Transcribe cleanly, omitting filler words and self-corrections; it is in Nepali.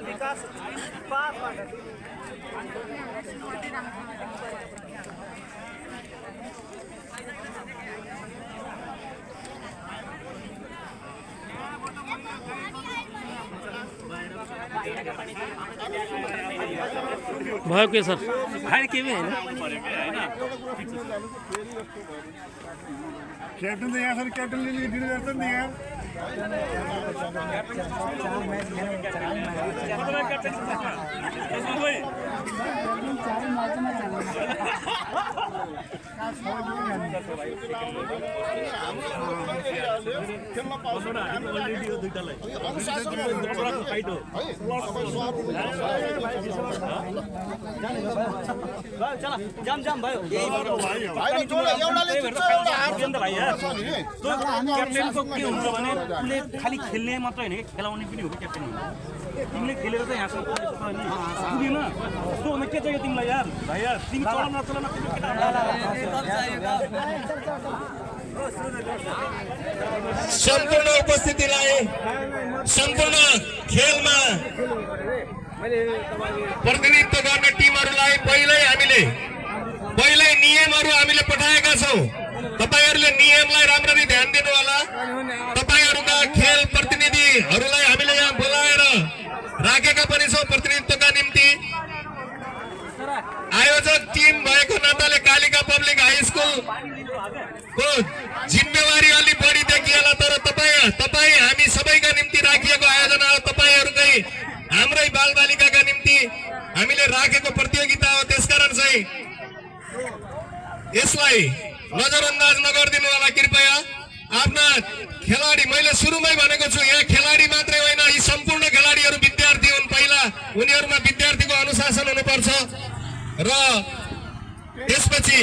विकास पास भयो के सर भाइ के हैन कैप्टन तो यहाँ सर कैप्टन ले लिए डील करते नहीं यार जाम जाम भयो क्याप्टेनको के हुन्छ भने उसले खाली खेल्ने मात्र हैन कि खेलाउने पनि हो कि क्याप्टेन तिमीले खेलेर चाहिँ यहाँसम्म पुगेन कस्तो हुन के चाहियो तिमीलाई यार भाइ यार तिमी चलाउन नचलाउन सम्पूर्ण उपस्थितिलाई सम्पूर्ण खेलमा प्रतिनिधित्व गर्ने टिमहरूलाई पहिल्यै नियमहरू हामीले पठाएका छौं। तपाईहरुले नियमलाई राम्ररी ध्यान दिनु होला। तपाईहरुका खेल प्रतिनिधिहरूलाई हामीले यहाँ बोलाएर राखेका पनि छौं प्रतिनिधित्वका निम्ति। आयोजक टिम भएको नाताले कालिका पब्लिक हाई स्कुल को जिम्मेवारी अलि बढी देखिएला, तर तपाई हामी सबैका निम्ति राखिएको आयोजना हो। तपाईहरुकै हाम्रै बालबालिकाका निम्ति हामीले राखेको प्रतियोगिता हो। त्यसकारण चाहिँ यसलाई नजरअन्दाज नगरिदिनु होला कृपया। आफ्ना खेलाडी मैले सुरुमै भनेको छु, यहाँ खेलाडी मात्रै होइन, यी सम्पूर्ण खेलाडीहरू विद्यार्थी हुन्। पहिला उनीहरुमा विद्यार्थीको अनुशासन हुनुपर्छ र त्यसपछि